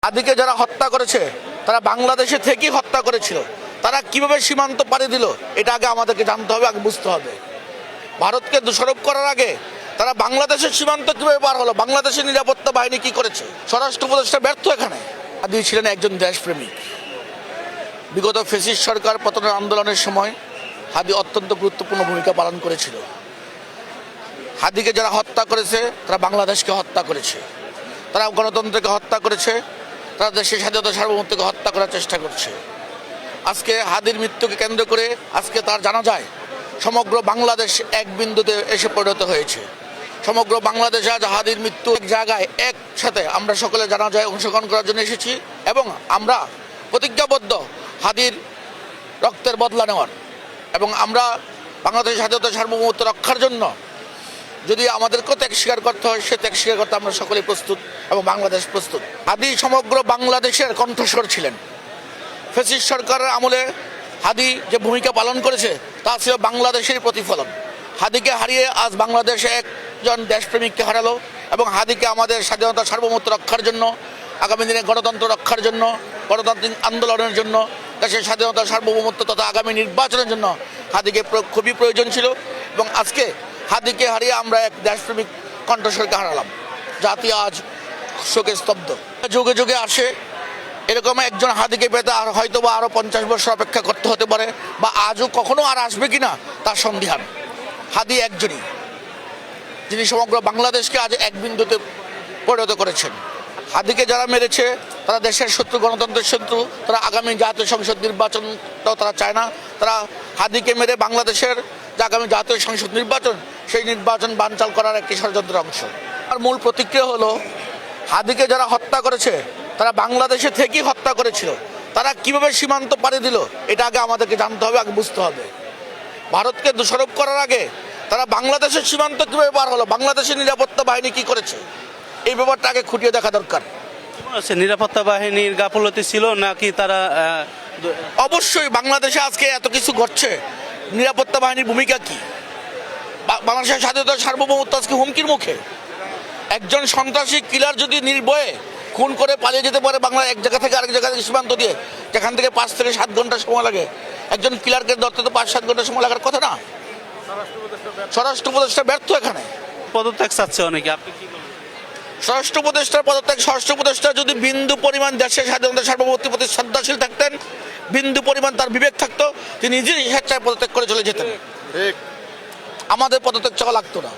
আদিকে যারা হত্যা করেছে তারা বাংলাদেশে থেকেই হত্যা করেছিল। তারা কিভাবে সীমান্ত পাড়ি দিল এটা আগে আমাদেরকে জানতে হবে, আগে বুঝতে হবে। ভারতকে দোষারোপ করার আগে তারা বাংলাদেশের সীমান্ত কিভাবে পার হলো, বাংলাদেশের নিরাপত্তা বাহিনী কি করেছে, স্বরাষ্ট্র উপদেষ্টা ব্যর্থ এখানে। আদি ছিলেন একজন দেশপ্রেমিক। বিগত ফ্যাসিস্ট সরকার পতনের আন্দোলনের সময় হাদি অত্যন্ত গুরুত্বপূর্ণ ভূমিকা পালন করেছিল। হাদিকে যারা হত্যা করেছে তারা বাংলাদেশকে হত্যা করেছে, তারা গণতন্ত্রকে হত্যা করেছে, তারা দেশের স্বাধীনতা সার্বভৌমত্বকে হত্যা করার চেষ্টা করছে। আজকে হাদির মৃত্যুকে কেন্দ্র করে আজকে তার জানা যায় সমগ্র বাংলাদেশ এক বিন্দুতে এসে পরিণত হয়েছে। সমগ্র বাংলাদেশ আজ হাদির মৃত্যু এক জায়গায় একসাথে আমরা সকলে জানা যায় অংশগ্রহণ করার জন্য এসেছি এবং আমরা প্রতিজ্ঞাবদ্ধ হাদির রক্তের বদলা নেওয়ার, এবং আমরা বাংলাদেশের স্বাধীনতা সার্বভৌমত্ব রক্ষার জন্য যদি আমাদেরকেও ত্যাগ স্বীকার করতে হয় সে ত্যাগ স্বীকার করতে আমরা সকলেই প্রস্তুত এবং বাংলাদেশ প্রস্তুত। হাদি সমগ্র বাংলাদেশের কণ্ঠস্বর ছিলেন। ফ্যাসিস্ট সরকারের আমলে হাদি যে ভূমিকা পালন করেছে তা ছিল বাংলাদেশের প্রতিফলন। হাদিকে হারিয়ে আজ বাংলাদেশ একজন দেশপ্রেমিককে হারালো এবং হাদিকে আমাদের স্বাধীনতা সার্বভৌমত্ব রক্ষার জন্য, আগামী দিনে গণতন্ত্র রক্ষার জন্য, গণতান্ত্রিক আন্দোলনের জন্য, দেশের স্বাধীনতা সার্বভৌমত্ব তথা আগামী নির্বাচনের জন্য হাদিকে খুবই প্রয়োজন ছিল। এবং আজকে হাদিকে হারিয়ে আমরা এক দেশপ্রেমিক কণ্ঠস্বরকে হারালাম। জাতি আজ শোকে স্তব্ধ। যুগে যুগে আসে এরকম একজন হাদিকে পেতে আর হয়তো বা আরও 50 বছর অপেক্ষা করতে হতে পারে, বা আজও কখনো আর আসবে কিনা তার সন্দিহান। হাদি একজনই যিনি সমগ্র বাংলাদেশকে আজ এক বিন্দুতে পরিণত করেছেন। হাদিকে যারা মেরেছে তারা দেশের শত্রু, গণতন্ত্রের শত্রু, তারা আগামী জাতীয় সংসদ নির্বাচনটাও তারা চায় না। তারা হাদিকে মেরে বাংলাদেশের যে আগামী জাতীয় সংসদ নির্বাচন সেই নির্বাচন বানচাল করার একটি ষড়যন্ত্রের অংশ। আর মূল প্রতিক্রিয়া হলো হাদিকে যারা হত্যা করেছে তারা বাংলাদেশে থেকেই হত্যা করেছিল। তারা কিভাবে সীমান্ত পাড়ি দিল এটা আগে আমাদেরকে জানতে হবে, আগে বুঝতে হবে। ভারতকে দোষারোপ করার আগে তারা বাংলাদেশের সীমান্ত কিভাবে পার হলো, বাংলাদেশের নিরাপত্তা বাহিনী কি করেছে এই ব্যাপারটা আগে খুঁটিয়ে দেখা দরকার। নিরাপত্তা বাহিনীর গাফলতি ছিল নাকি তারা অবশ্যই বাংলাদেশে আজকে এত কিছু ঘটছে, নিরাপত্তা বাহিনীর ভূমিকা কি? বাংলাদেশের স্বাধীনতা সার্বভৌমত্ব আজকে হুমকির মুখে। একজন সন্ত্রাসী কিলার যদি নির্ভয়ে খুন করে পালিয়ে যেতে পারে বাংলা এক জায়গা থেকে আরেক জায়গা থেকে সীমান্ত দিয়ে, যেখান থেকে 5 থেকে 7 ঘন্টা সময় লাগে, একজন কিলারকে ধরতে তো 5-7 ঘন্টা সময় লাগার কথা না। স্বরাষ্ট্র উপদেষ্টা ব্যর্থ এখানে। পদত্যাগ চাচ্ছে অনেকে, আপনি কি বলবেন? স্বরাষ্ট্র উপদেষ্টার পদত্যাগ, স্বরাষ্ট্র উপদেষ্টা যদি বিন্দু পরিমাণ দেশের স্বাধীনতা সার্বভৌমত্বের প্রতি শ্রদ্ধাশীল থাকতেন, বিন্দু পরিমাণ তার বিবেক থাকতো, তিনি নিজেই স্বেচ্ছায় পদত্যাগ করে চলে যেতেন। আমাদের পদত্যাগ চাওয়া লাগতো না।